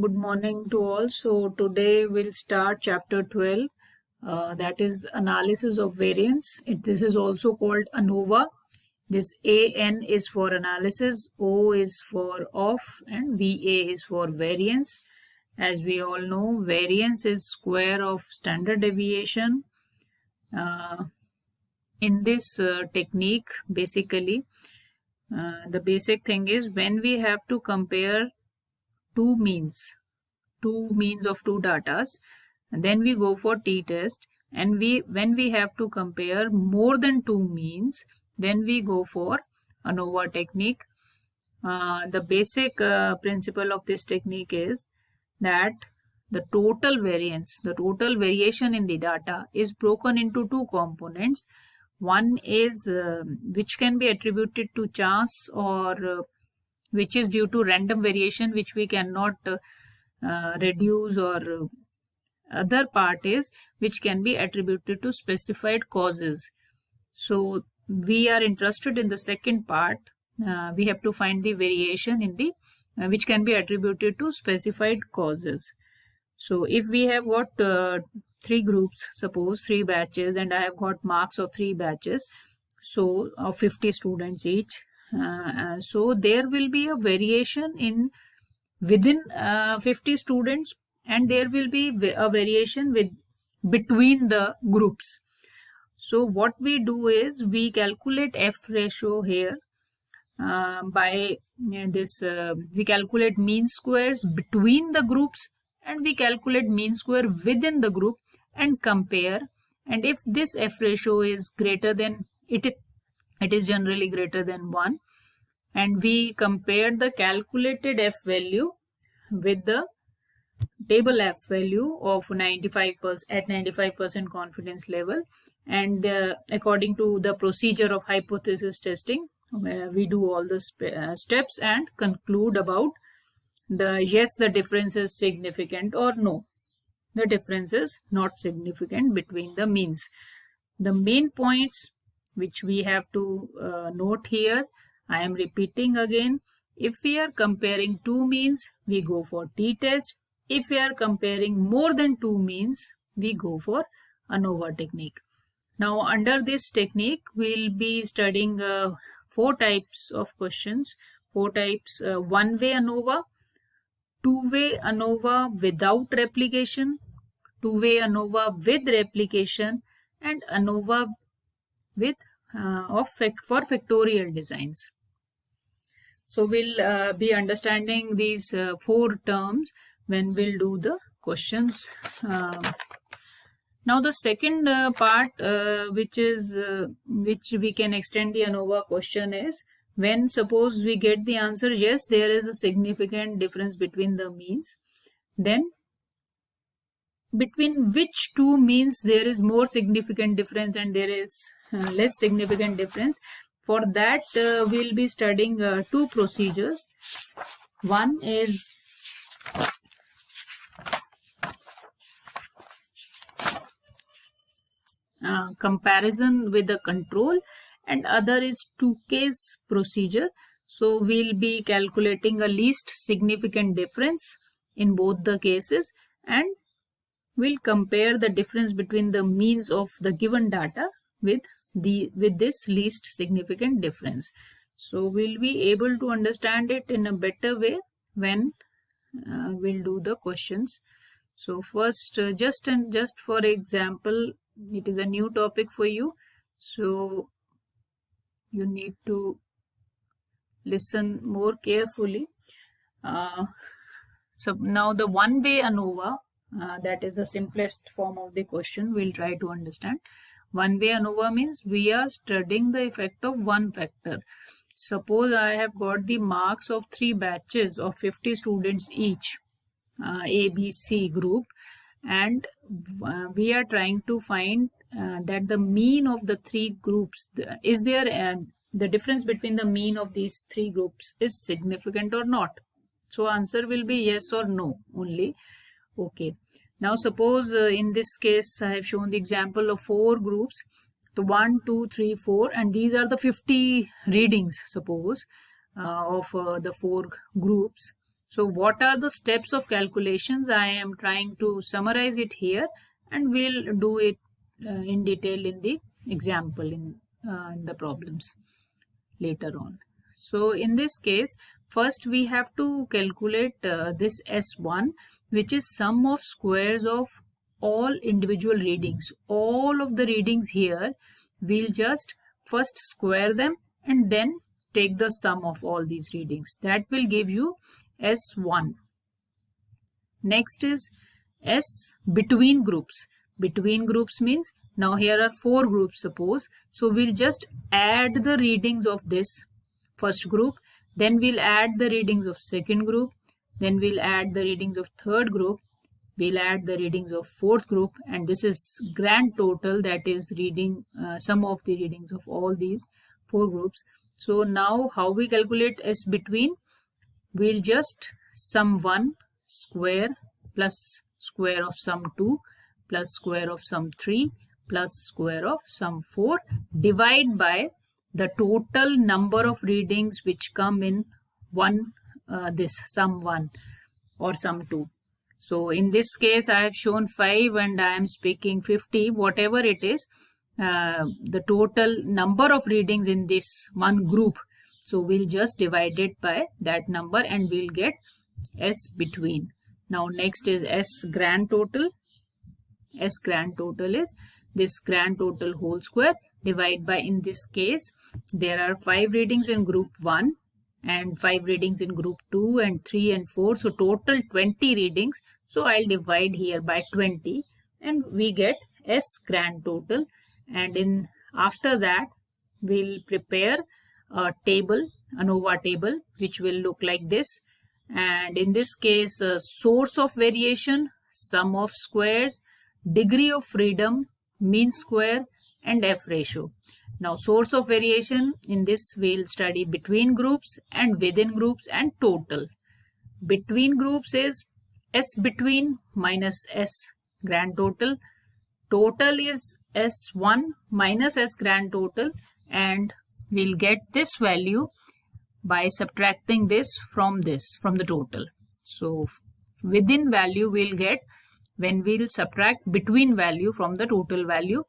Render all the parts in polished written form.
Good morning to all. So today we'll start chapter 12, that is analysis of variance. This is also called ANOVA. This AN is for analysis, O is for off, and VA is for variance. As we all know, variance is square of standard deviation. In this technique, basically, the basic thing is when we have to compare two means of two datas, and then we go for t-test, and when we have to compare more than two means, then we go for ANOVA technique. The basic principle of this technique is that the total variation in the data is broken into two components. One is which can be attributed to chance, or which is due to random variation which we cannot reduce, or other part is which can be attributed to specified causes. So we are interested in the second part. We have to find the variation in the which can be attributed to specified causes. So if we have got three groups, suppose three batches, and I have got marks of three batches, so of 50 students each, so there will be a variation in within 50 students, and there will be a variation between the groups. So what we do is we calculate F ratio here by this. We calculate mean squares between the groups, and we calculate mean square within the group and compare. And if this F ratio is greater than, it is generally greater than 1, and we compare the calculated F value with the table F value of 95% at 95% confidence level, and according to the procedure of hypothesis testing, we do all the steps and conclude about the yes, the difference is significant, or no, the difference is not significant between the means. The main points which we have to note here, I am repeating again. If we are comparing two means, we go for t-test. If we are comparing more than two means, we go for ANOVA technique. Now under this technique, we'll be studying four types of questions. Four types: one-way ANOVA, two-way ANOVA without replication, two-way ANOVA with replication, and ANOVA with for factorial designs. So we'll be understanding these four terms when we'll do the questions. Now the second part, which we can extend the ANOVA question, is when suppose we get the answer yes, there is a significant difference between the means, then between which two means there is more significant difference and there is less significant difference. For that, we'll be studying two procedures. One is comparison with the control, and other is two-case procedure. So we'll be calculating a least significant difference in both the cases, and we'll compare the difference between the means of the given data with this least significant difference. So we'll be able to understand it in a better way when we'll do the questions. So first, just for example, it is a new topic for you, so you need to listen more carefully. So now the one-way ANOVA, that is the simplest form of the question, we'll try to understand. One-way ANOVA means we are studying the effect of one factor. Suppose I have got the marks of three batches of 50 students each, A, B, C group, and we are trying to find that the mean of the three groups, is there the difference between the mean of these three groups is significant or not. So answer will be yes or no only. Okay. Now suppose in this case I have shown the example of four groups, the 1, 2, 3, 4, and these are the 50 readings, suppose, of the four groups. So what are the steps of calculations? I am trying to summarize it here, and we'll do it in detail in the example in the problems later on. So in this case, first we have to calculate this S1, which is sum of squares of all individual readings. All of the readings here, we'll just first square them and then take the sum of all these readings. That will give you S1. Next is S between groups. Between groups means now here are 4 groups suppose. So we'll just add the readings of this first group. Then we'll add the readings of second group. Then we'll add the readings of third group. We'll add the readings of fourth group. And this is grand total, that is reading sum of the readings of all these 4 groups. So now how we calculate S between? We'll just sum 1 square plus square of sum 2 plus square of sum 3 plus square of sum 4 divide by the total number of readings which come in this sum 1 or sum 2. So in this case I have shown 5 and I am speaking 50, whatever it is, the total number of readings in this one group. So we'll just divide it by that number and we'll get S between. Now next is S grand total. S grand total is this grand total whole square divide by, in this case, there are 5 readings in group 1 and 5 readings in group 2 and 3 and 4. So total 20 readings. So I'll divide here by 20 and we get S grand total. And after that, we'll prepare a table, ANOVA table, which will look like this. And in this case, source of variation, sum of squares, degree of freedom, mean square, and F ratio. Now source of variation, in this we'll study between groups and within groups and total. Between groups is S between minus S grand total. Total is S1 minus S grand total, and we'll get this value by subtracting this from the total. So within value we'll get when we'll subtract between value from the total value.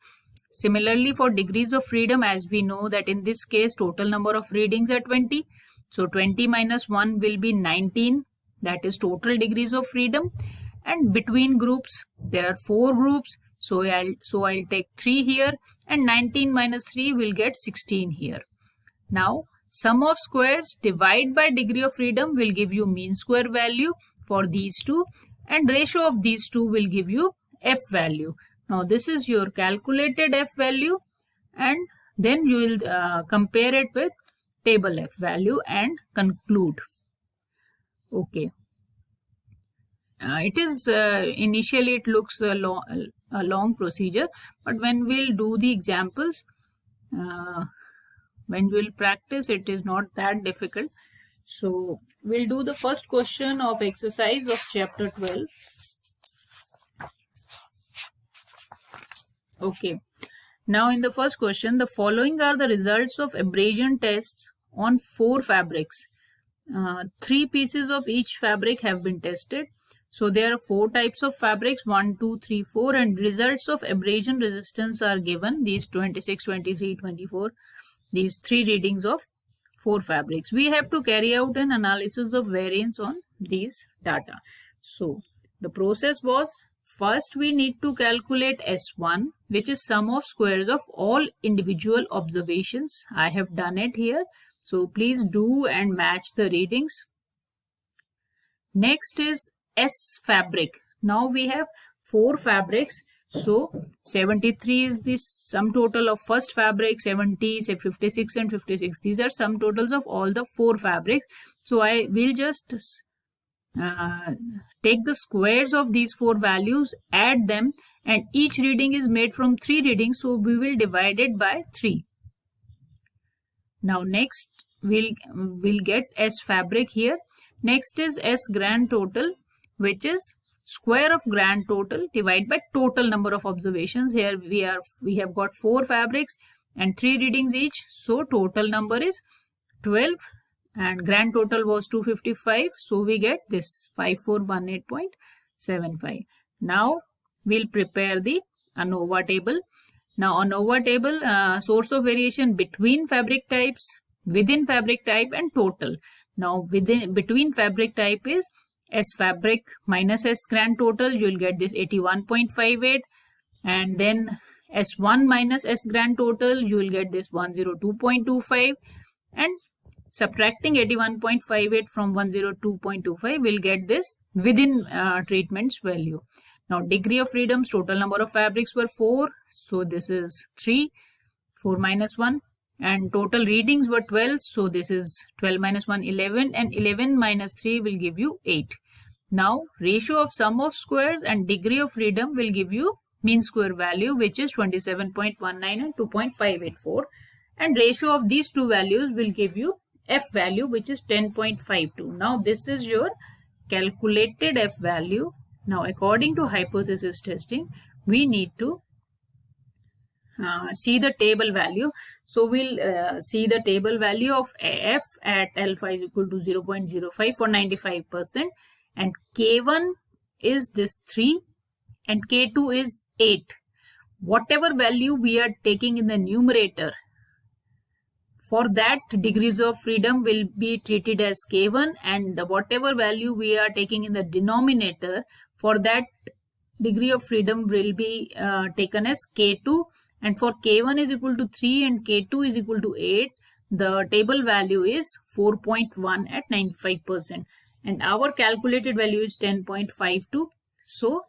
Similarly for degrees of freedom, as we know that in this case total number of readings are 20. So 20 minus 1 will be 19. That is total degrees of freedom. And between groups there are 4 groups. So I'll take 3 here, and 19 minus 3 will get 16 here. Now sum of squares divide by degree of freedom will give you mean square value for these two, and ratio of these two will give you F value. Now this is your calculated F value, and then you will compare it with table F value and conclude. Okay. It is initially it looks a long procedure, but when we'll do the examples, when we'll practice, it is not that difficult. So we'll do the first question of exercise of chapter 12. Okay. Now in the first question, the following are the results of abrasion tests on 4 fabrics. 3 pieces of each fabric have been tested. So there are 4 types of fabrics, 1, 2, 3, 4, and results of abrasion resistance are given. These 26, 23, 24, these 3 readings of 4 fabrics. We have to carry out an analysis of variance on these data. So the process was, first we need to calculate S1, which is sum of squares of all individual observations. I have done it here. So please do and match the readings. Next is S fabric. Now we have 4 fabrics. So 73 is the sum total of first fabric, 70, say 56 and 56. These are sum totals of all the 4 fabrics. So I will just take the squares of these 4 values, add them, and each reading is made from 3 readings. So we will divide it by 3. Now next we'll get S fabric here. Next is S grand total, which is square of grand total divided by total number of observations. Here we have got 4 fabrics and 3 readings each. So total number is 12. and grand total was 255, so we get this 5418.75. Now we'll prepare the ANOVA table. Now ANOVA table, source of variation between fabric types, within fabric type, and total. Now between fabric type is S fabric minus S grand total, you will get this 81.58, and then S1 minus S grand total, you will get this 102.25, and subtracting 81.58 from 102.25 will get this within treatments value. Now degree of freedoms, total number of fabrics were 4, so this is 3, 4 minus 1, and total readings were 12, so this is 12 minus 1, 11, and 11 minus 3 will give you 8. Now ratio of sum of squares and degree of freedom will give you mean square value, which is 27.19 and 2.584, and ratio of these two values will give you F value, which is 10.52. Now this is your calculated F value. Now according to hypothesis testing, we need to see the table value. So we'll see the table value of F at alpha is equal to 0.05 for 95%, and K1 is this 3 and K2 is 8. Whatever value we are taking in the numerator, for that degrees of freedom will be treated as K1, and whatever value we are taking in the denominator, for that degree of freedom will be taken as K2, and for K1 is equal to 3 and K2 is equal to 8, the table value is 4.1 at 95%, and our calculated value is 10.52. So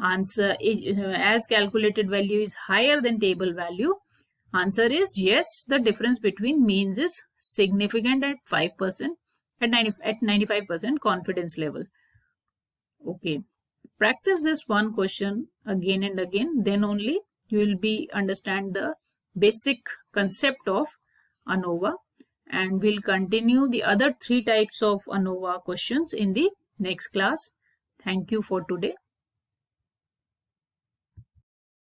answer is, as calculated value is higher than table value, answer is yes, the difference between means is significant at 5%, at 95% confidence level. Okay, practice this one question again and again, then only you will be understand the basic concept of ANOVA, and we'll continue the other 3 types of ANOVA questions in the next class. Thank you for today.